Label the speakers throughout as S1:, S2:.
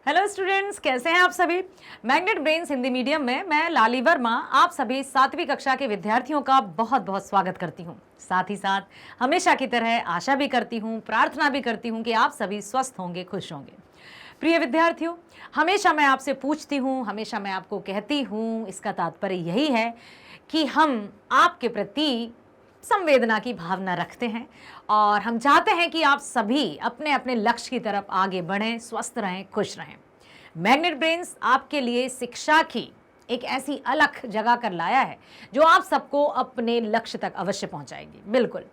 S1: Hello students, कैसे हैं आप सभी। मैग्नेट ब्रेन्स हिंदी मीडियम में मैं लाली वर्मा आप सभी 7वीं कक्षा के विद्यार्थियों का बहुत बहुत स्वागत करती हूं। साथ ही साथ हमेशा की तरह आशा भी करती हूं, प्रार्थना भी करती हूं कि आप सभी स्वस्थ होंगे, खुश होंगे। प्रिय विद्यार्थियों, हमेशा मैं आपसे पूछती हूं, हमेशा मैं आपको कहती हूं, इसका तात्पर्य यही है कि हम आपके प्रति संवेदना की भावना रखते हैं और हम चाहते हैं कि आप सभी अपने अपने लक्ष्य की तरफ आगे बढ़ें, स्वस्थ रहें, खुश रहें। मैग्नेट ब्रेन्स आपके लिए शिक्षा की एक ऐसी अलग जगह कर लाया है जो आप सबको अपने लक्ष्य तक अवश्य पहुंचाएगी। बिल्कुल,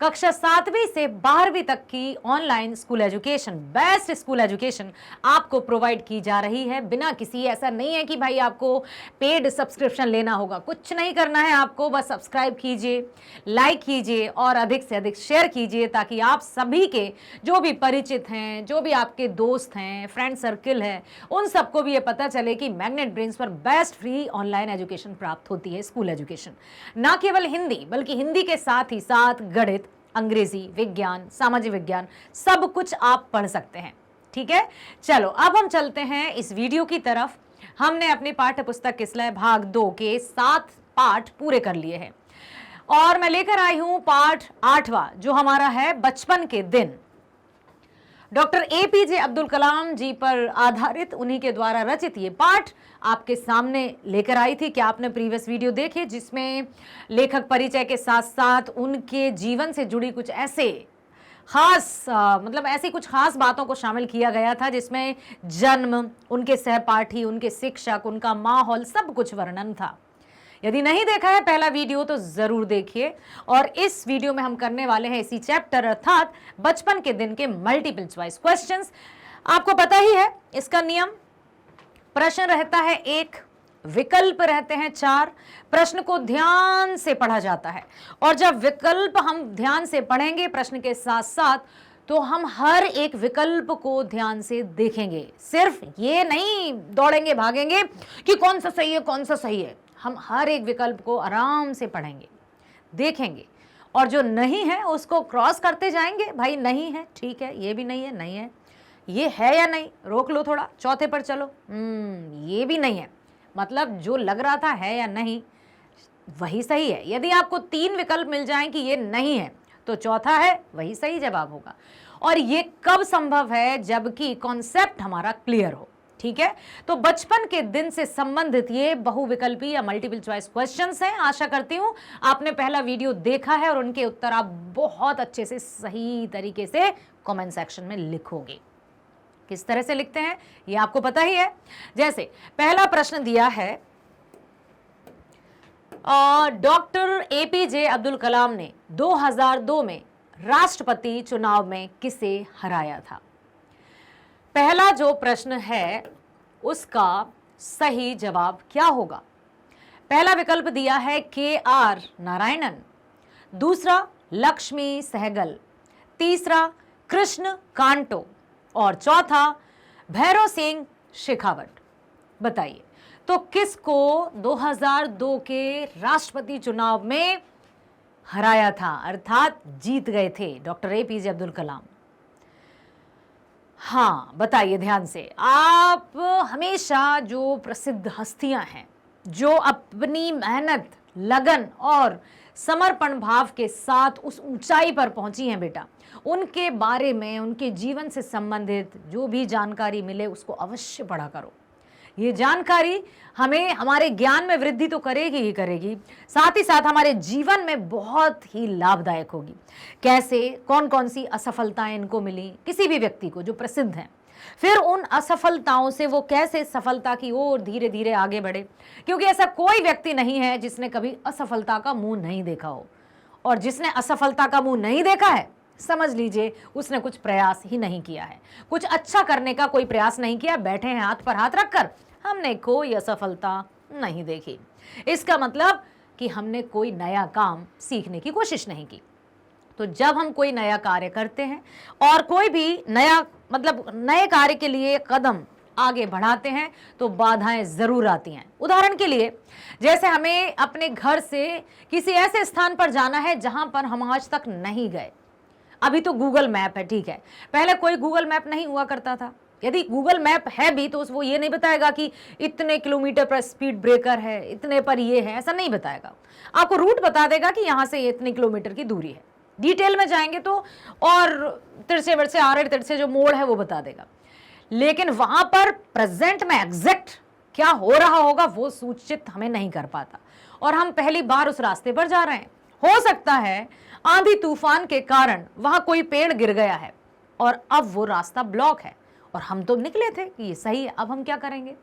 S1: कक्षा 7वीं से 12वीं तक की online school education, best school education आपको प्रोवाइड की जा रही है बिना किसी, ऐसा नहीं है कि भाई आपको पेड सब्सक्रिप्शन लेना होगा। कुछ नहीं करना है आपको, बस सब्सक्राइब कीजिए, लाइक कीजिए और अधिक से अधिक शेयर कीजिए ताकि आप सभी के जो भी परिचित हैं, जो भी आपके दोस्त हैं, फ्रेंड सर्किल है, उन सबको भी ये पता चले कि मैग्नेट ब्रेन्स पर बेस्ट फ्री ऑनलाइन एजुकेशन प्राप्त होती है। स्कूल एजुकेशन ना केवल हिंदी बल्कि हिंदी के साथ ही साथ गणित, अंग्रेजी, विज्ञान, सामाजिक विज्ञान, सब कुछ आप पढ़ सकते हैं। ठीक है, चलो अब हम चलते हैं इस वीडियो की तरफ। हमने अपनी पाठ्य पुस्तक किसलय भाग 2 के 7 पाठ पूरे कर लिए हैं और मैं लेकर आई हूं पाठ 8वां जो हमारा है बचपन के दिन। डॉक्टर APJ अब्दुल कलाम जी पर आधारित, उन्हीं के द्वारा रचित ये पाठ आपके सामने लेकर आई थी। क्या आपने प्रीवियस वीडियो देखे जिसमें लेखक परिचय के साथ साथ उनके जीवन से जुड़ी कुछ ऐसे खास ऐसी कुछ खास बातों को शामिल किया गया था जिसमें जन्म, उनके सहपाठी, उनके शिक्षक, उनका माहौल, सब कुछ वर्णन था। यदि नहीं देखा है पहला वीडियो तो जरूर देखिए। और इस वीडियो में हम करने वाले हैं इसी चैप्टर अर्थात बचपन के दिन के मल्टीपल चॉइस क्वेश्चंस। आपको पता ही है इसका नियम, प्रश्न रहता है 1, विकल्प रहते हैं 4, प्रश्न को ध्यान से पढ़ा जाता है और जब विकल्प हम ध्यान से पढ़ेंगे प्रश्न के साथ साथ तो हम हर एक विकल्प को ध्यान से देखेंगे। सिर्फ ये नहीं दौड़ेंगे भागेंगे कि कौन सा सही है कौन सा सही है, हम हर एक विकल्प को आराम से पढ़ेंगे, देखेंगे और जो नहीं है उसको क्रॉस करते जाएंगे। भाई नहीं है, ठीक है, ये भी नहीं है, नहीं है, ये है या नहीं, रोक लो थोड़ा, चौथे पर चलो, ये भी नहीं है, मतलब जो लग रहा था है या नहीं वही सही है। यदि आपको 3 विकल्प मिल जाएं कि ये नहीं है तो चौथा है वही सही जवाब होगा। और ये कब संभव है, जबकि कॉन्सेप्ट हमारा क्लियर हो। ठीक है, तो बचपन के दिन से संबंधित ये बहुविकल्पी या मल्टीपल चॉइस क्वेश्चंस हैं। आशा करती हूं आपने पहला वीडियो देखा है और उनके उत्तर आप बहुत अच्छे से सही तरीके से कमेंट सेक्शन में लिखोगे। किस तरह से लिखते हैं ये आपको पता ही है। जैसे पहला प्रश्न दिया है, डॉक्टर APJ अब्दुल कलाम ने 2002 में राष्ट्रपति चुनाव में किसे हराया था। पहला जो प्रश्न है उसका सही जवाब क्या होगा। पहला विकल्प दिया है KR नारायणन, दूसरा लक्ष्मी सहगल, तीसरा कृष्ण कांटो और चौथा भैरव सिंह शेखावत। बताइए तो किसको 2002 के राष्ट्रपति चुनाव में हराया था, अर्थात जीत गए थे डॉक्टर APJ अब्दुल कलाम। हाँ बताइए ध्यान से। आप हमेशा जो प्रसिद्ध हस्तियां हैं जो अपनी मेहनत, लगन और समर्पण भाव के साथ उस ऊंचाई पर पहुंची हैं बेटा, उनके बारे में, उनके जीवन से संबंधित जो भी जानकारी मिले उसको अवश्य पढ़ा करो। ये जानकारी हमें हमारे ज्ञान में वृद्धि तो करेगी ही करेगी, साथ ही साथ हमारे जीवन में बहुत ही लाभदायक होगी। कैसे, कौन कौन सी असफलताएं इनको मिली, किसी भी व्यक्ति को जो प्रसिद्ध हैं, फिर उन असफलताओं से वो कैसे सफलता की ओर धीरे धीरे आगे बढ़े। क्योंकि ऐसा कोई व्यक्ति नहीं है जिसने कभी असफलता का मुंह नहीं देखा हो, और जिसने असफलता का मुंह नहीं देखा है समझ लीजिए उसने कुछ प्रयास ही नहीं किया है, कुछ अच्छा करने का कोई प्रयास नहीं किया, बैठे हैं हाथ पर हाथ रखकर, हमने कोई असफलता नहीं देखी। इसका मतलब कि हमने कोई नया काम सीखने की कोशिश नहीं की। तो जब हम कोई नया कार्य करते हैं और कोई भी नया नए कार्य के लिए कदम आगे बढ़ाते हैं तो बाधाएं जरूर आती हैं। उदाहरण के लिए जैसे हमें अपने घर से किसी ऐसे स्थान पर जाना है जहां पर हम आज तक नहीं गए। अभी तो गूगल मैप है, ठीक है, पहले कोई गूगल मैप नहीं हुआ करता था, यदि गूगल मैप है भी तो वो ये नहीं बताएगा कि इतने किलोमीटर पर स्पीड ब्रेकर है, इतने पर ये है, ऐसा नहीं बताएगा। आपको रूट बता देगा कि यहाँ से इतने किलोमीटर की दूरी है। डिटेल में जाएंगे तो और तिरछे बिरछे आड़े तिरछे जो मोड़ है वो बता देगा, लेकिन वहां पर प्रेजेंट में एग्जैक्ट क्या हो रहा होगा वो सूचित हमें नहीं कर पाता। और हम पहली बार उस रास्ते पर जा रहे हैं, हो सकता है आंधी तूफान के कारण वहां कोई पेड़ गिर गया है और अब वो रास्ता ब्लॉक है, और हम तो निकले थे कि ये सही है। अब हम क्या करेंगे?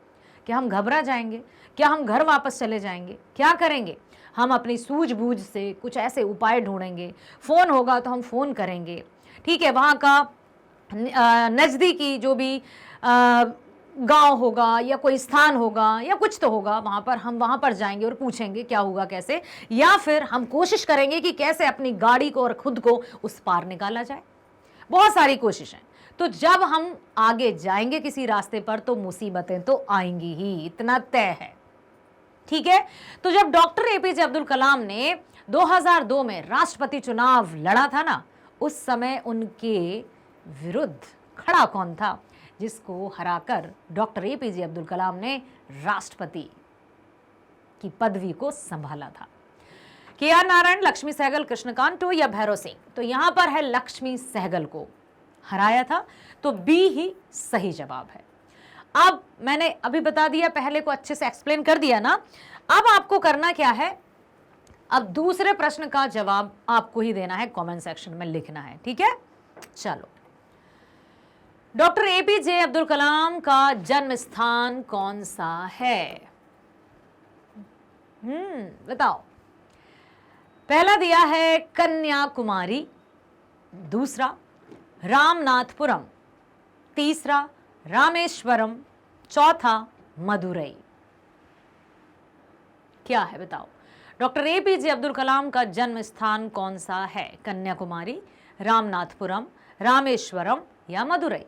S1: क्या हम घबरा जाएंगे? क्या हम घर वापस चले जाएंगे? क्या करेंगे? हम अपनी सूझबूझ से कुछ ऐसे उपाय ढूंढेंगे। फ़ोन होगा तो हम फ़ोन करेंगे, ठीक है, वहाँ का नज़दीकी जो भी गांव होगा या कोई स्थान होगा या कुछ तो होगा, वहाँ पर हम वहाँ पर जाएंगे और पूछेंगे क्या हुआ कैसे, या फिर हम कोशिश करेंगे कि कैसे अपनी गाड़ी को और खुद को उस पार निकाला जाए। बहुत सारी कोशिशें। तो जब हम आगे जाएंगे किसी रास्ते पर तो मुसीबतें तो आएंगी ही, इतना तय है, ठीक है। तो जब डॉक्टर एपीजे अब्दुल कलाम ने 2002 में राष्ट्रपति चुनाव लड़ा था ना, उस समय उनके विरुद्ध खड़ा कौन था जिसको हराकर डॉक्टर एपीजे अब्दुल कलाम ने राष्ट्रपति की पदवी को संभाला था? के.आर. नारायण, लक्ष्मी सहगल, कृष्णकांत या भैरव सिंह? तो यहां पर है लक्ष्मी सहगल को हराया था, तो बी ही सही जवाब है। अब मैंने अभी बता दिया, पहले को अच्छे से एक्सप्लेन कर दिया ना। अब आपको करना क्या है, अब दूसरे प्रश्न का जवाब आपको ही देना है, कमेंट सेक्शन में लिखना है, ठीक है। चलो, डॉक्टर एपीजे अब्दुल कलाम का जन्म स्थान कौन सा है? बताओ। पहला दिया है कन्याकुमारी, दूसरा रामनाथपुरम, तीसरा रामेश्वरम, चौथा मदुरई। क्या है बताओ? डॉक्टर एपीजे अब्दुल कलाम का जन्म स्थान कौन सा है? कन्याकुमारी, रामनाथपुरम, रामेश्वरम या मदुरई?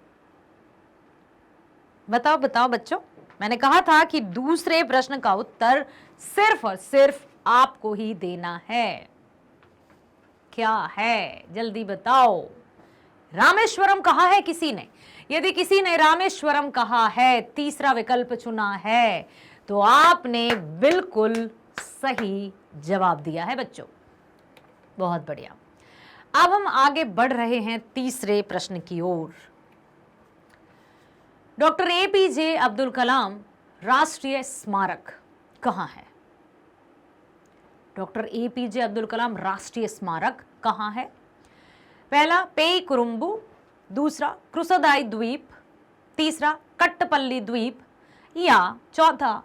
S1: बताओ बताओ बच्चों। मैंने कहा था कि दूसरे प्रश्न का उत्तर सिर्फ और सिर्फ आपको ही देना है। क्या है? जल्दी बताओ। रामेश्वरम कहा है किसी ने? यदि किसी ने रामेश्वरम कहा है, तीसरा विकल्प चुना है, तो आपने बिल्कुल सही जवाब दिया है बच्चों। बहुत बढ़िया। अब हम आगे बढ़ रहे हैं तीसरे प्रश्न की ओर। डॉक्टर एपीजे अब्दुल कलाम राष्ट्रीय स्मारक कहाँ है? डॉक्टर एपीजे अब्दुल कलाम राष्ट्रीय स्मारक कहाँ है? पहला पेई कुरुम्बु, दूसरा क्रुसदाई द्वीप, तीसरा कट्टपल्ली द्वीप या चौथा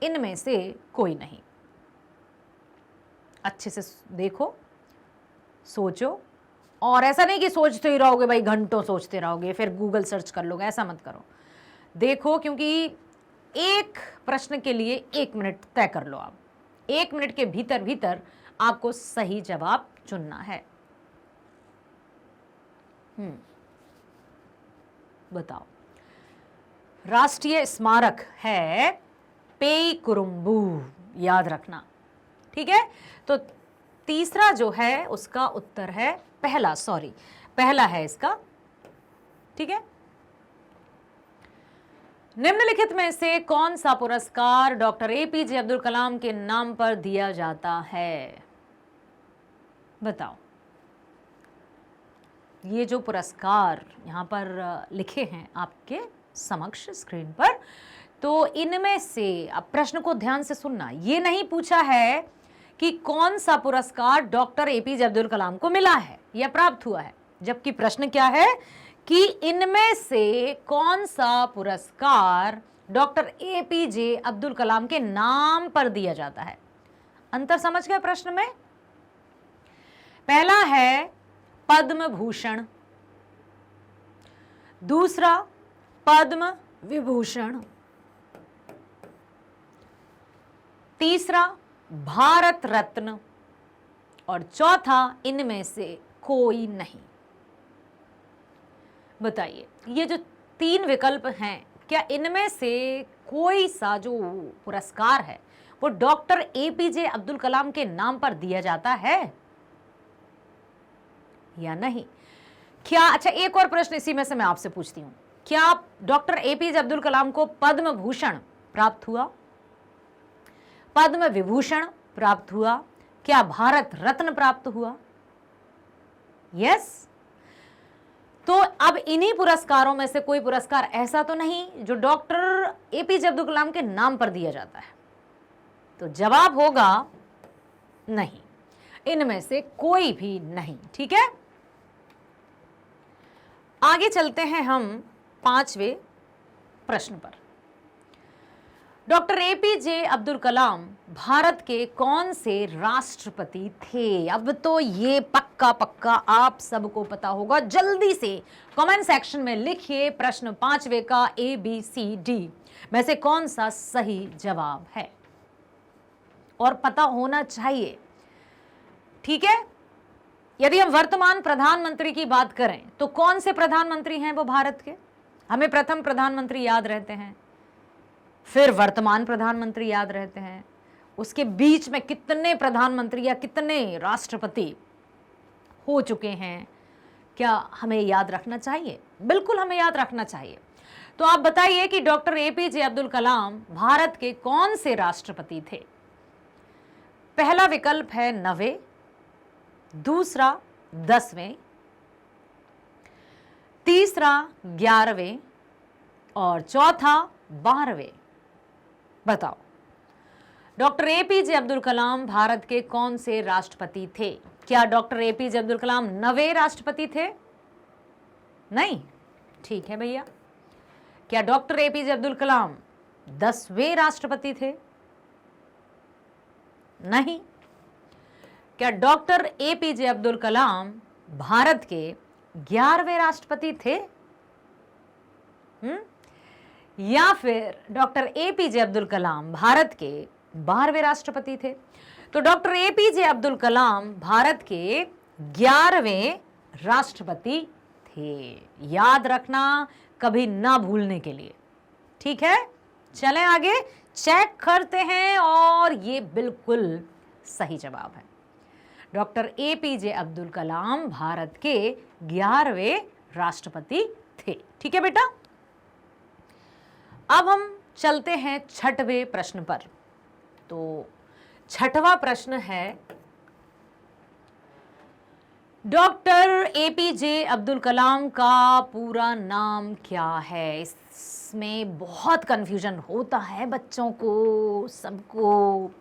S1: इनमें से कोई नहीं। अच्छे से देखो, सोचो, और ऐसा नहीं कि सोचते ही रहोगे भाई, घंटों सोचते रहोगे फिर गूगल सर्च कर लोगे, ऐसा मत करो। देखो, क्योंकि एक प्रश्न के लिए 1 मिनट तय कर लो आप। 1 मिनट के भीतर भीतर आपको सही जवाब चुनना है। बताओ। राष्ट्रीय स्मारक है पेई कुरुम्बु, याद रखना, ठीक है। तो तीसरा जो है उसका उत्तर है पहला, पहला है इसका, ठीक है। निम्नलिखित में से कौन सा पुरस्कार डॉक्टर एपीजे अब्दुल कलाम के नाम पर दिया जाता है? बताओ। ये जो पुरस्कार यहां पर लिखे हैं आपके समक्ष स्क्रीन पर, तो इनमें से, अब प्रश्न को ध्यान से सुनना, ये नहीं पूछा है कि कौन सा पुरस्कार डॉक्टर एपीजे अब्दुल कलाम को मिला है या प्राप्त हुआ है, जबकि प्रश्न क्या है कि इनमें से कौन सा पुरस्कार डॉक्टर एपीजे अब्दुल कलाम के नाम पर दिया जाता है। अंतर समझ गए प्रश्न में? पहला है पद्म भूषण, दूसरा पद्म विभूषण, तीसरा भारत रत्न और चौथा इनमें से कोई नहीं। बताइए, ये जो 3 विकल्प हैं, क्या इनमें से कोई सा जो पुरस्कार है वो डॉक्टर एपीजे अब्दुल कलाम के नाम पर दिया जाता है या नहीं? क्या? अच्छा, एक और प्रश्न इसी में से मैं आपसे पूछती हूं, क्या डॉक्टर एपीजे अब्दुल कलाम को पद्म भूषण प्राप्त हुआ, पद्म विभूषण प्राप्त हुआ, क्या भारत रत्न प्राप्त हुआ? यस। तो अब इन्हीं पुरस्कारों में से कोई पुरस्कार ऐसा तो नहीं जो डॉक्टर एपीजे अब्दुल कलाम के नाम पर दिया जाता है, तो जवाब होगा नहीं, इनमें से कोई भी नहीं। ठीक है, आगे चलते हैं हम 5वें प्रश्न पर। डॉक्टर एपीजे अब्दुल कलाम भारत के कौन से राष्ट्रपति थे? अब तो ये पक्का पक्का आप सबको पता होगा। जल्दी से कमेंट सेक्शन में लिखिए प्रश्न 5वें का ABCD में से कौन सा सही जवाब है, और पता होना चाहिए। ठीक है, यदि हम वर्तमान प्रधानमंत्री की बात करें तो कौन से प्रधानमंत्री हैं वो भारत के? हमें प्रथम प्रधानमंत्री याद रहते हैं, फिर वर्तमान प्रधानमंत्री याद रहते हैं, उसके बीच में कितने प्रधानमंत्री या कितने राष्ट्रपति हो चुके हैं, क्या हमें याद रखना चाहिए? बिल्कुल हमें याद रखना चाहिए। तो आप बताइए कि डॉक्टर एपीजे अब्दुल कलाम भारत के कौन से राष्ट्रपति थे? पहला विकल्प है 9वें, दूसरा 10वें, तीसरा 11वें और चौथा 12वें। बताओ, डॉक्टर एपीजे अब्दुल कलाम भारत के कौन से राष्ट्रपति थे? क्या डॉक्टर एपीजे अब्दुल कलाम 9वें राष्ट्रपति थे? नहीं। ठीक है भैया। क्या डॉक्टर एपीजे अब्दुल कलाम 10वें राष्ट्रपति थे? नहीं। क्या डॉक्टर एपीजे अब्दुल कलाम भारत के 11वें राष्ट्रपति थे? या फिर डॉक्टर एपीजे अब्दुल कलाम भारत के 12वें राष्ट्रपति थे? तो डॉक्टर एपीजे अब्दुल कलाम भारत के 11वें राष्ट्रपति थे। याद रखना, कभी ना भूलने के लिए। ठीक है, चलें आगे चेक करते हैं, और ये बिल्कुल सही जवाब है। डॉक्टर एपीजे अब्दुल कलाम भारत के 11वें राष्ट्रपति थे। ठीक है बेटा, अब हम चलते हैं 6वें प्रश्न पर। तो 6वां प्रश्न है, डॉक्टर एपीजे अब्दुल कलाम का पूरा नाम क्या है? इसमें बहुत कंफ्यूजन होता है बच्चों को, सबको।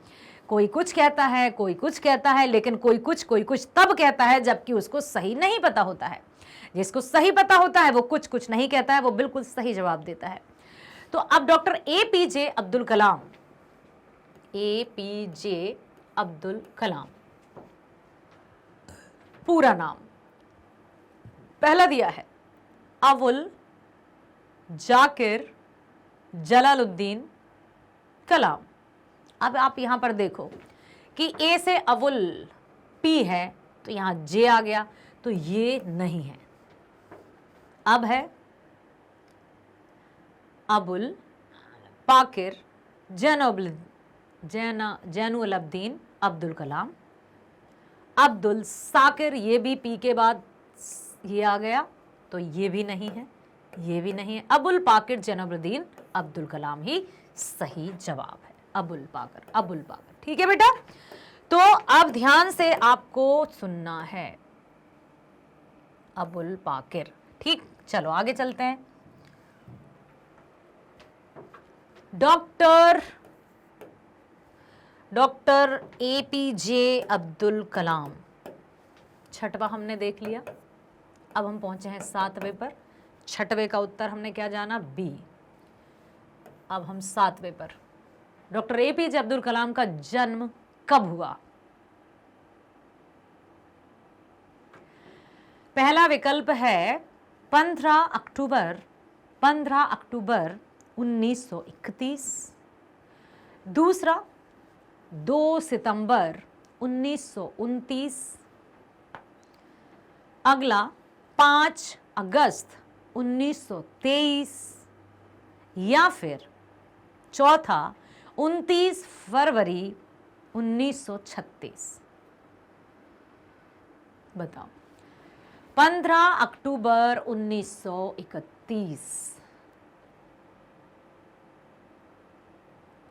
S1: कोई कुछ कहता है, कोई कुछ कहता है, लेकिन कोई कुछ तब कहता है जबकि उसको सही नहीं पता होता है। जिसको सही पता होता है वो कुछ कुछ नहीं कहता है, वो बिल्कुल सही जवाब देता है। तो अब doctor APJ Abdul Kalam, APJ Abdul Kalam पूरा नाम पहला दिया है अबुल जाकिर जलालुद्दीन कलाम। अब आप यहां पर देखो कि ए से अबुल पी है, तो यहां जे आ गया, तो ये नहीं है। अब है अबुल पाकिर जैनुलब्दीन अब्दुल कलाम। अब्दुल साकिर, ये भी पी के बाद ये आ गया, तो ये भी नहीं है, ये भी नहीं है। अबुल पाकिर जैनुलब्दीन अब्दुल कलाम ही सही जवाब है। अबुल पाकिर, अबुल पाकिर। ठीक है बेटा, तो अब ध्यान से आपको सुनना है, अबुल पाकिर। ठीक, चलो आगे चलते हैं। डॉक्टर एपीजे अब्दुल कलाम, 6वां हमने देख लिया। अब हम पहुंचे हैं 7वें पर। 6वें का उत्तर हमने क्या जाना? बी। अब हम 7वें पर। डॉक्टर एपीजे अब्दुल कलाम का जन्म कब हुआ? पहला विकल्प है 15 अक्टूबर 1931। दूसरा 2 सितंबर 1929। अगला 5 अगस्त 1923। या फिर चौथा 29 फरवरी 1936। बताओ। 15 अक्टूबर 1931,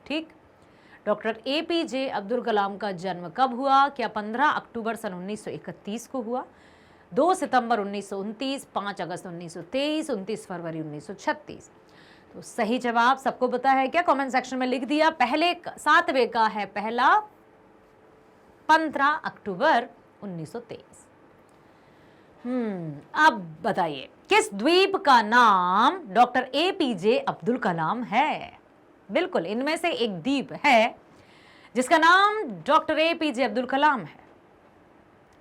S1: ठीक। डॉक्टर एपीजे अब्दुल कलाम का जन्म कब हुआ? क्या 15 अक्टूबर सन 1931 को हुआ, 2 सितंबर 1929, 5 अगस्त 1923, 29 फरवरी 1936? तो सही जवाब सबको पता है क्या? कमेंट सेक्शन में लिख दिया। पहले 7वें का है पहला 15 अक्टूबर 1923। अब बताइए किस द्वीप का नाम डॉक्टर एपीजे अब्दुल कलाम है? बिल्कुल, इनमें से एक द्वीप है जिसका नाम डॉक्टर एपीजे अब्दुल कलाम है।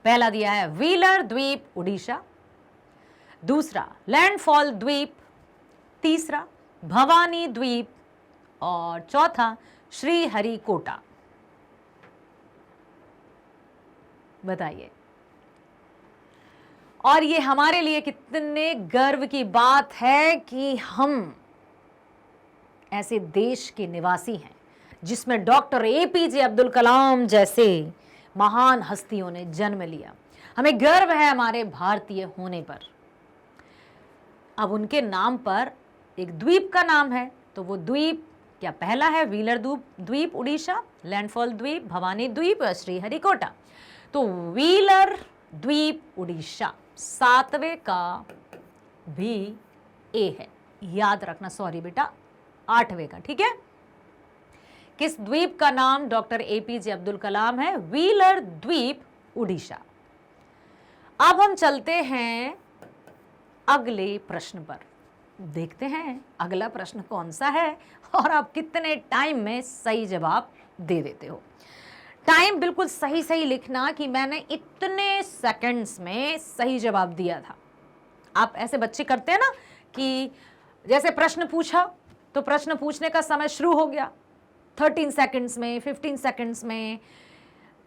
S1: पहला दिया है व्हीलर द्वीप उड़ीसा, दूसरा लैंडफॉल द्वीप, तीसरा भवानी द्वीप और चौथा श्रीहरिकोटा। बताइए। और ये हमारे लिए कितने गर्व की बात है कि हम ऐसे देश के निवासी हैं जिसमें डॉक्टर एपीजे अब्दुल कलाम जैसे महान हस्तियों ने जन्म लिया। हमें गर्व है हमारे भारतीय होने पर। अब उनके नाम पर एक द्वीप का नाम है, तो वो द्वीप क्या? पहला है व्हीलर द्वीप उड़ीसा, लैंडफॉल द्वीप, भवानी द्वीप और श्रीहरिकोटा। तो व्हीलर द्वीप उड़ीसा 7वें का भी ए है, याद रखना। सॉरी बेटा, 8वें का। ठीक है। किस द्वीप का नाम डॉक्टर एपीजे अब्दुल कलाम है? व्हीलर द्वीप उड़ीसा। अब हम चलते हैं अगले प्रश्न पर। देखते हैं अगला प्रश्न कौन सा है और आप कितने टाइम में सही जवाब दे देते हो। टाइम बिल्कुल सही सही लिखना कि मैंने इतने सेकंड्स में सही जवाब दिया था। आप ऐसे बच्चे करते हैं ना कि जैसे प्रश्न पूछा तो प्रश्न पूछने का समय शुरू हो गया 13 सेकंड्स में, 15 सेकंड्स में,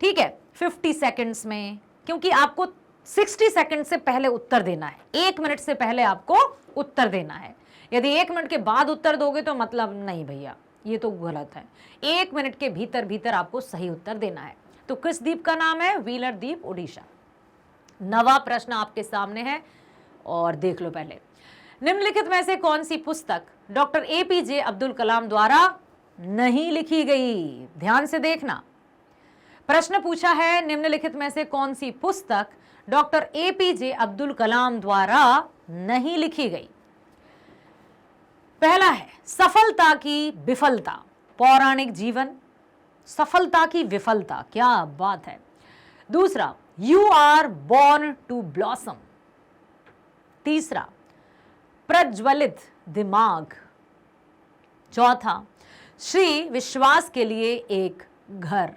S1: ठीक है, 50 सेकंड्स में, क्योंकि आपको 60 सेकंड से पहले उत्तर देना है। 1 मिनट से पहले आपको उत्तर देना है। यदि 1 मिनट के बाद उत्तर दोगे तो मतलब नहीं भैया, ये तो गलत है। 1 मिनट के भीतर भीतर आपको सही उत्तर देना है। तो किस द्वीप का नाम है? व्हीलर द्वीप उड़ीसा। नवा प्रश्न आपके सामने है और देख लो पहले। निम्नलिखित में से कौन सी पुस्तक डॉक्टर एपीजे अब्दुल कलाम द्वारा नहीं लिखी गई? ध्यान से देखना। प्रश्न पूछा है निम्नलिखित में से कौन सी पुस्तक डॉक्टर एपीजे अब्दुल कलाम द्वारा नहीं लिखी गई? पहला है सफलता की विफलता, पौराणिक जीवन, सफलता की विफलता, क्या बात है। दूसरा, you are born to blossom. तीसरा, प्रज्वलित दिमाग। चौथा, श्री विश्वास के लिए एक घर।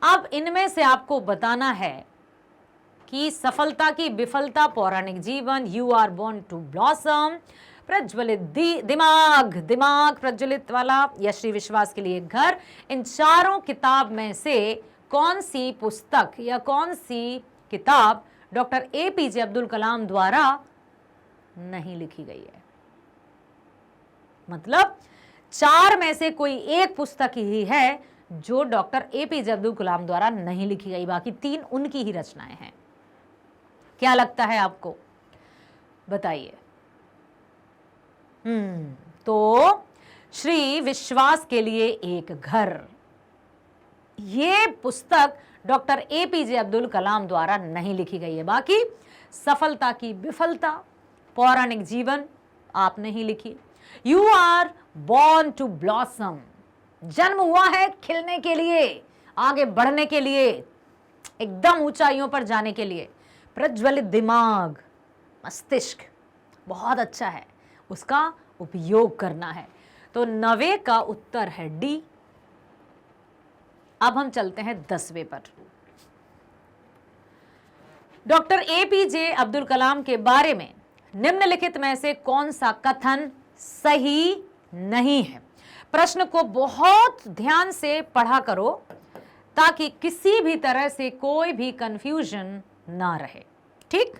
S1: अब इनमें से आपको बताना है कि सफलता की विफलता, पौराणिक जीवन, you are born to blossom, प्रज्वलित दिमाग प्रज्वलित वाला, या श्री विश्वास के लिए एक घर, इन चारों किताब में से कौन सी पुस्तक या कौन सी किताब डॉक्टर एपीजे अब्दुल कलाम द्वारा नहीं लिखी गई है? मतलब 4 में से कोई एक पुस्तक ही है जो डॉक्टर एपीजे अब्दुल कलाम द्वारा नहीं लिखी गई, बाकी 3 उनकी ही रचनाएं हैं। क्या लगता है आपको? बताइए। तो श्री विश्वास के लिए एक घर, ये पुस्तक डॉक्टर एपीजे अब्दुल कलाम द्वारा नहीं लिखी गई है। बाकी सफलता की विफलता, पौराणिक जीवन आपने ही लिखी। You are born to blossom, जन्म हुआ है खिलने के लिए, आगे बढ़ने के लिए, एकदम ऊंचाइयों पर जाने के लिए। प्रज्वलित दिमाग, मस्तिष्क बहुत अच्छा है, उसका उपयोग करना है। तो 9वें का उत्तर है डी। अब हम चलते हैं 10वें पर। डॉक्टर एपीजे अब्दुल कलाम के बारे में निम्नलिखित में से कौन सा कथन सही नहीं है? प्रश्न को बहुत ध्यान से पढ़ा करो ताकि किसी भी तरह से कोई भी कंफ्यूजन ना रहे। ठीक।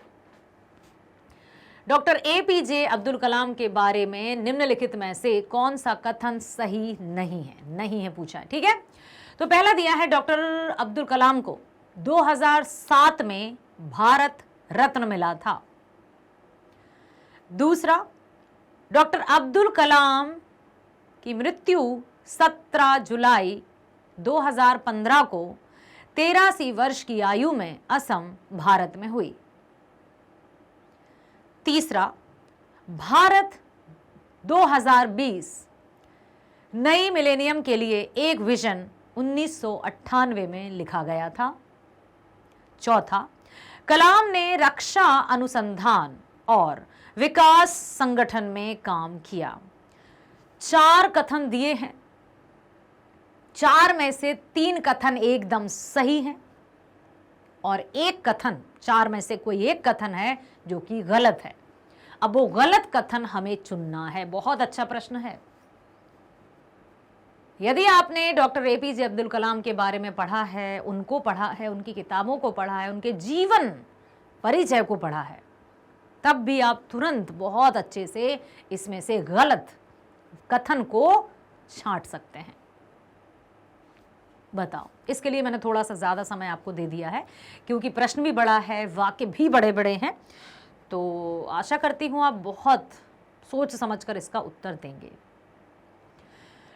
S1: डॉक्टर एपीजे अब्दुल कलाम के बारे में निम्नलिखित में से कौन सा कथन सही नहीं है? नहीं है पूछा है। ठीक है। तो पहला दिया है डॉक्टर अब्दुल कलाम को 2007 में भारत रत्न मिला था। दूसरा, डॉक्टर अब्दुल कलाम की मृत्यु 17 जुलाई 2015 को 83 वर्ष की आयु में असम, भारत में हुई। तीसरा, भारत 2020 नई मिलेनियम के लिए एक विजन 1998 में लिखा गया था। चौथा, कलाम ने रक्षा अनुसंधान और विकास संगठन में काम किया। 4 कथन दिए हैं, 4 में से 3 कथन एकदम सही हैं और एक कथन, 4 में से कोई एक कथन है जो कि गलत है। अब वो गलत कथन हमें चुनना है। बहुत अच्छा प्रश्न है। यदि आपने डॉक्टर एपीजे अब्दुल कलाम के बारे में पढ़ा है, उनको पढ़ा है, उनकी किताबों को पढ़ा है, उनके जीवन परिचय को पढ़ा है, तब भी आप तुरंत बहुत अच्छे से इसमें से गलत कथन को छांट सकते हैं। बताओ, इसके लिए मैंने थोड़ा सा ज़्यादा समय आपको दे दिया है क्योंकि प्रश्न भी बड़ा है, वाक्य भी बड़े बड़े हैं। तो आशा करती हूँ आप बहुत सोच समझकर इसका उत्तर देंगे।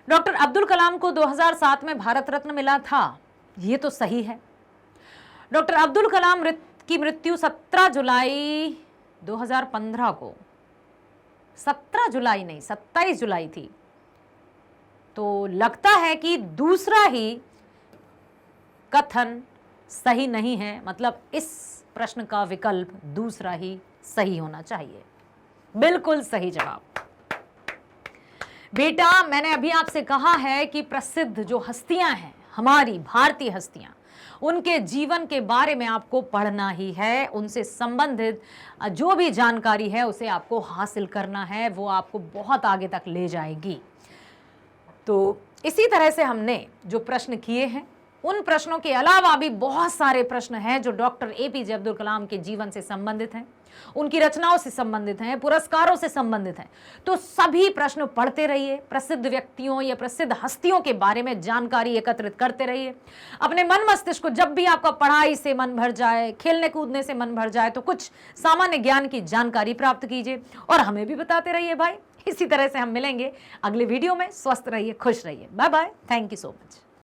S1: डॉक्टर अब्दुल कलाम को 2007 में भारत रत्न मिला था, ये तो सही है। डॉक्टर अब्दुल कलाम की मृत्यु 17 जुलाई 2015 को, 17 जुलाई नहीं 27 जुलाई थी। तो लगता है कि दूसरा ही कथन सही नहीं है, मतलब इस प्रश्न का विकल्प दूसरा ही सही होना चाहिए। बिल्कुल सही जवाब। बेटा, मैंने अभी आपसे कहा है कि प्रसिद्ध जो हस्तियां हैं, हमारी भारतीय हस्तियां, उनके जीवन के बारे में आपको पढ़ना ही है। उनसे संबंधित जो भी जानकारी है उसे आपको हासिल करना है, वो आपको बहुत आगे तक ले जाएगी। तो इसी तरह से हमने जो प्रश्न किए हैं, उन प्रश्नों के अलावा भी बहुत सारे प्रश्न हैं जो डॉक्टर एपीजे अब्दुल कलाम के जीवन से संबंधित हैं, उनकी रचनाओं से संबंधित हैं, पुरस्कारों से संबंधित हैं। तो सभी प्रश्न पढ़ते रहिए, प्रसिद्ध व्यक्तियों या प्रसिद्ध हस्तियों के बारे में जानकारी एकत्रित करते रहिए। अपने मन मस्तिष्क को जब भी आपका पढ़ाई से मन भर जाए, खेलने कूदने से मन भर जाए, तो कुछ सामान्य ज्ञान की जानकारी प्राप्त कीजिए और हमें भी बताते रहिए भाई। इसी तरह से हम मिलेंगे अगले वीडियो में। स्वस्थ रहिए, खुश रहिए। Bye bye. Thank you so much.